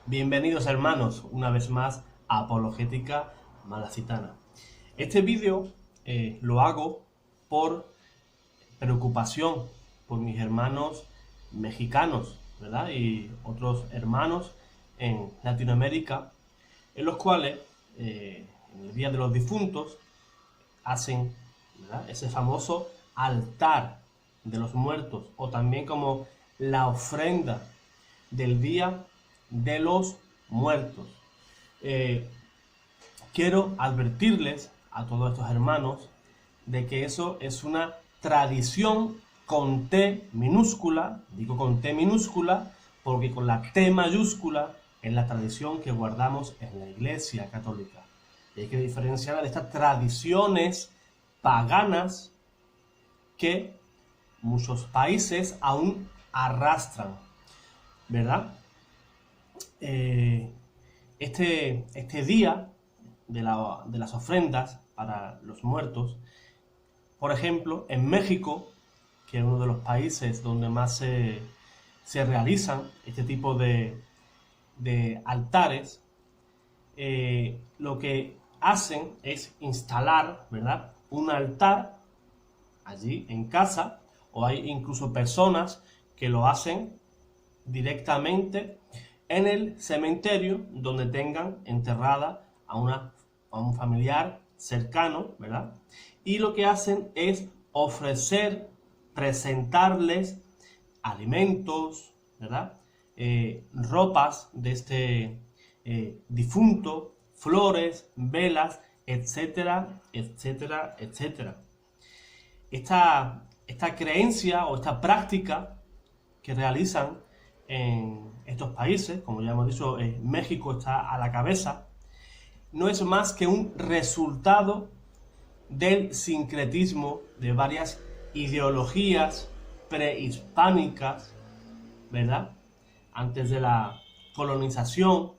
Bienvenidos hermanos, una vez más a Apologética Malacitana. Este vídeo lo hago por preocupación por mis hermanos mexicanos, ¿verdad? Y otros hermanos en Latinoamérica, en los cuales en el Día de los Difuntos hacen, ¿verdad?, ese famoso altar de los muertos, o también como la ofrenda del Día de los Muertos. Quiero advertirles a todos estos hermanos de que eso es una tradición con T minúscula. Digo con T minúscula porque con la T mayúscula es la tradición que guardamos en la Iglesia Católica. Y hay que diferenciar de estas tradiciones paganas que muchos países aún arrastran, ¿verdad? Este día de las ofrendas para los muertos, por ejemplo, en México, que es uno de los países donde más se realizan este tipo de altares, lo que hacen es instalar, ¿verdad?, un altar allí en casa, o hay incluso personas que lo hacen directamente en el cementerio donde tengan enterrada a un familiar cercano, ¿verdad? Y lo que hacen es ofrecer, presentarles alimentos, ¿verdad? Ropas de este difunto, flores, velas, etcétera, etcétera, etcétera. Esta creencia o esta práctica que realizan en estos países, como ya hemos dicho, México está a la cabeza, no es más que un resultado del sincretismo de varias ideologías prehispánicas, ¿verdad?, antes de la colonización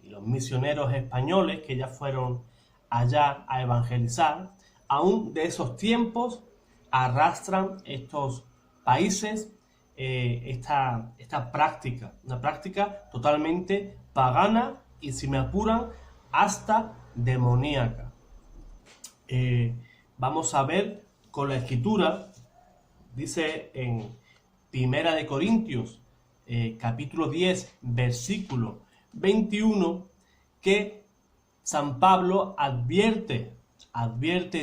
y los misioneros españoles que ya fueron allá a evangelizar. Aún de esos tiempos arrastran estos países esta práctica, una práctica totalmente pagana y, si me apuran, hasta demoníaca. Vamos a ver con la escritura, dice en Primera de Corintios, capítulo 10, versículo 21, que San Pablo advierte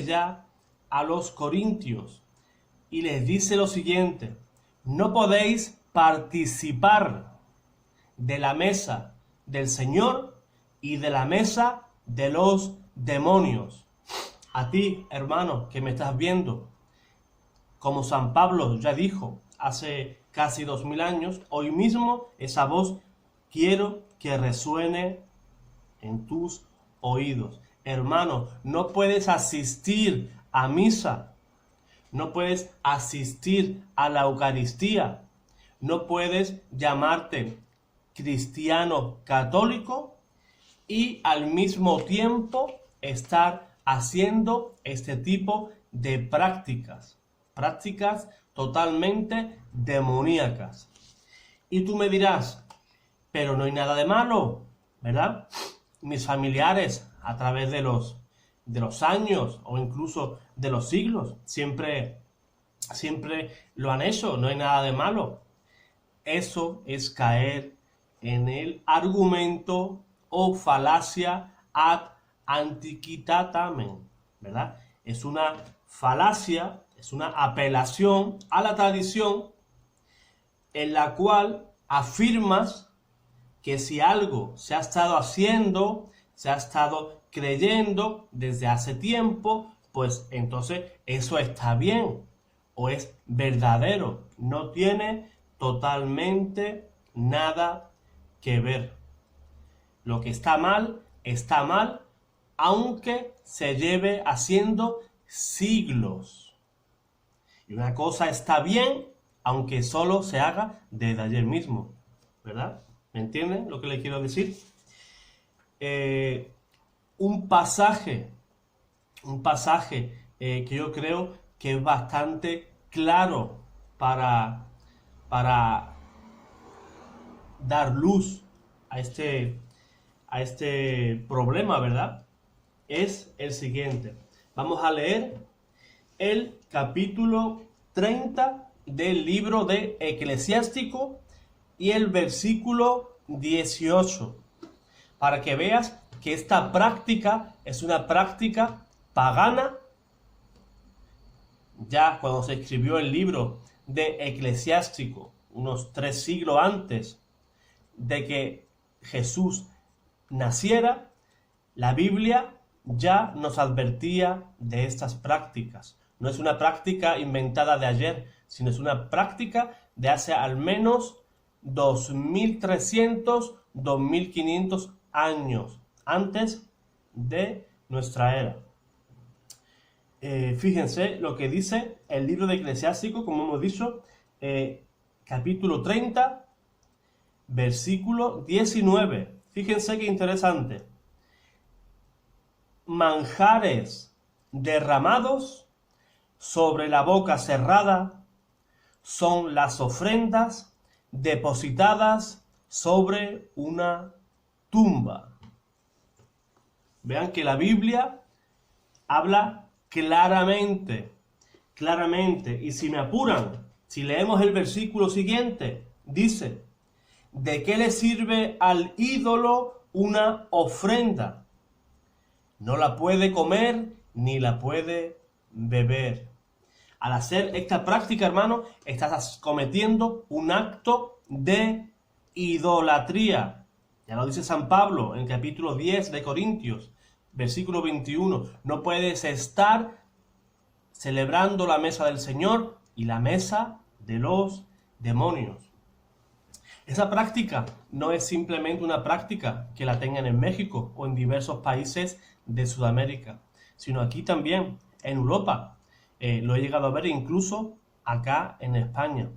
ya a los corintios y les dice lo siguiente: no podéis participar de la mesa del Señor y de la mesa de los demonios. A ti, hermano, que me estás viendo, como San Pablo ya dijo hace casi 2000 años, hoy mismo esa voz quiero que resuene en tus oídos. Hermano, no puedes asistir a misa, no puedes asistir a la Eucaristía, no puedes llamarte cristiano católico y al mismo tiempo estar haciendo este tipo de prácticas totalmente demoníacas. Y tú me dirás, pero no hay nada de malo, ¿verdad? Mis familiares, a través de los años o incluso de los siglos, siempre lo han hecho, no hay nada de malo. Eso es caer en el argumento o falacia ad antiquitatem, ¿verdad? Es una falacia, es una apelación a la tradición en la cual afirmas que si algo se ha estado haciendo, se ha estado creyendo desde hace tiempo, pues entonces eso está bien o es verdadero. No tiene totalmente nada que ver. Lo que está mal, aunque se lleve haciendo siglos. Y una cosa está bien, aunque solo se haga desde ayer mismo, ¿verdad? ¿Me entienden lo que le quiero decir? Un pasaje que yo creo que es bastante claro para dar luz a este problema, ¿verdad? Es el siguiente. Vamos a leer el capítulo 30 del libro de Eclesiástico y el versículo 18, para que veas que esta práctica es una práctica pagana. Ya cuando se escribió el libro de Eclesiástico, unos 3 siglos antes de que Jesús naciera, la Biblia ya nos advertía de estas prácticas. No es una práctica inventada de ayer, sino es una práctica de hace al menos 2300, 2500 años antes de nuestra era. Fíjense lo que dice el libro de Eclesiástico, como hemos dicho, capítulo 30, versículo 19. Fíjense qué interesante. Manjares derramados sobre la boca cerrada son las ofrendas depositadas sobre una tumba. Vean que la Biblia habla claramente, y si me apuran, si leemos el versículo siguiente, dice: ¿de qué le sirve al ídolo una ofrenda? No la puede comer ni la puede beber. Al hacer esta práctica, hermano, estás cometiendo un acto de idolatría. Ya lo dice San Pablo en el capítulo 10 de Corintios, versículo 21. No puedes estar celebrando la mesa del Señor y la mesa de los demonios. Esa práctica no es simplemente una práctica que la tengan en México o en diversos países de Sudamérica, sino aquí también, en Europa. Lo he llegado a ver incluso acá en España.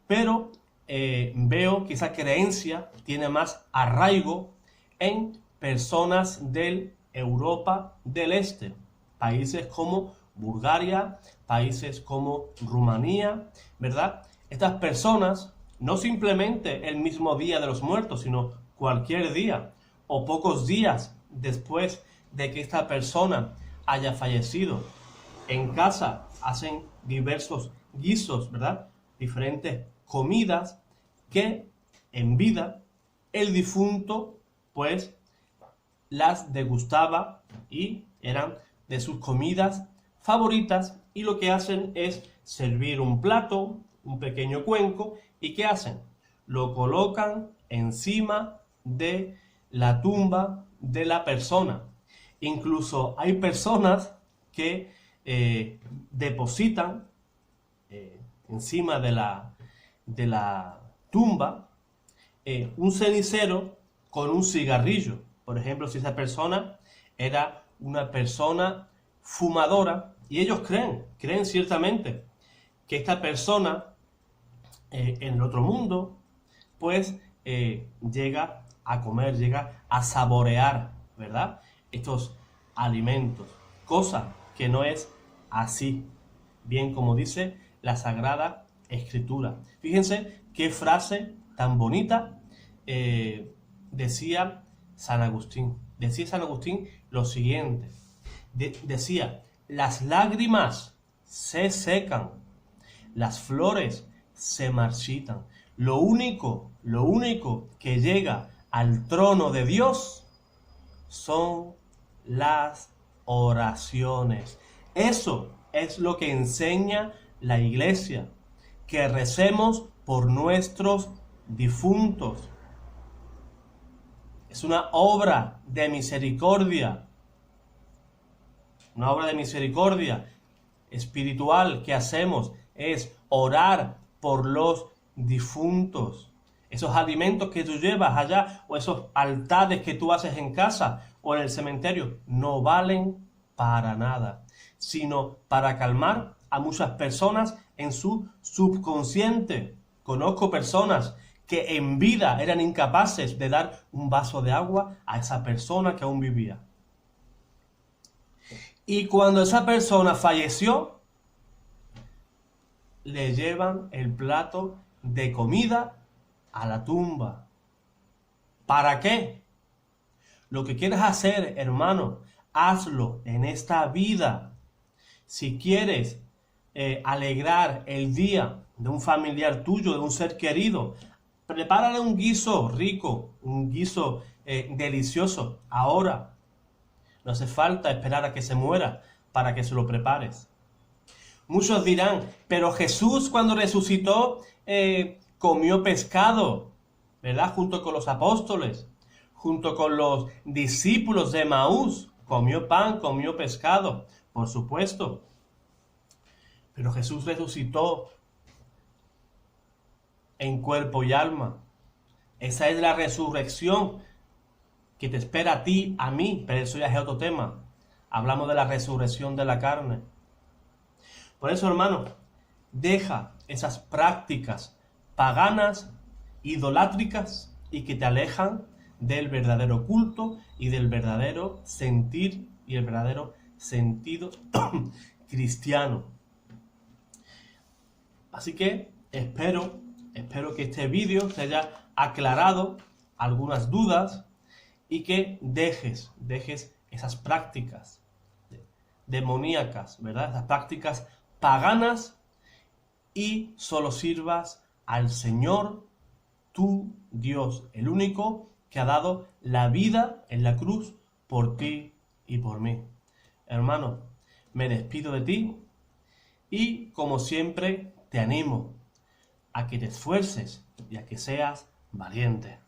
Pero veo que esa creencia tiene más arraigo en personas del Europa del Este, países como Bulgaria, países como Rumanía, ¿verdad? Estas personas, no simplemente el mismo día de los muertos, sino cualquier día o pocos días después de que esta persona haya fallecido, en casa hacen diversos guisos, ¿verdad? Diferentes comidas que en vida el difunto pues las degustaba y eran de sus comidas favoritas, y lo que hacen es servir un plato, un pequeño cuenco, y ¿qué hacen? Lo colocan encima de la tumba de la persona. Incluso hay personas que depositan encima de la tumba un cenicero con un cigarrillo. Por ejemplo, si esa persona era una persona fumadora, y ellos creen ciertamente que esta persona en el otro mundo pues llega a comer, llega a saborear, ¿verdad?, estos alimentos, cosa que no es así, bien como dice la Sagrada Escritura. Fíjense qué frase tan bonita decía San Agustín. Decía San Agustín lo siguiente. Decía: las lágrimas se secan, las flores se marchitan. Lo único que llega al trono de Dios son las oraciones. Eso es lo que enseña la Iglesia, que recemos por nuestros difuntos. Es una obra de misericordia, espiritual que hacemos, es orar por los difuntos. Esos alimentos que tú llevas allá, o esos altares que tú haces en casa o en el cementerio, no valen para nada, sino para calmar a muchas personas en su subconsciente. Conozco personas que en vida eran incapaces de dar un vaso de agua a esa persona que aún vivía. Y cuando esa persona falleció, le llevan el plato de comida a la tumba. ¿Para qué? Lo que quieres hacer, hermano, hazlo en esta vida. Si quieres alegrar el día de un familiar tuyo, de un ser querido, prepárale un guiso rico, un guiso delicioso ahora. No hace falta esperar a que se muera para que se lo prepares. Muchos dirán, pero Jesús cuando resucitó comió pescado, ¿verdad? Junto con los apóstoles, junto con los discípulos de Emaús, comió pan, comió pescado, por supuesto. Pero Jesús resucitó en cuerpo y alma. Esa es la resurrección que te espera a ti, a mí, pero eso ya es otro tema. Hablamos de la resurrección de la carne. Por eso, hermano, deja esas prácticas paganas, idolátricas y que te alejan del verdadero culto y del verdadero sentir y el verdadero sentido cristiano. Así que espero que este vídeo te haya aclarado algunas dudas y que dejes esas prácticas demoníacas, ¿verdad? Esas prácticas paganas y solo sirvas al Señor, tu Dios, el único que ha dado la vida en la cruz por ti y por mí. Hermano, me despido de ti y como siempre te animo a que te esfuerces y a que seas valiente.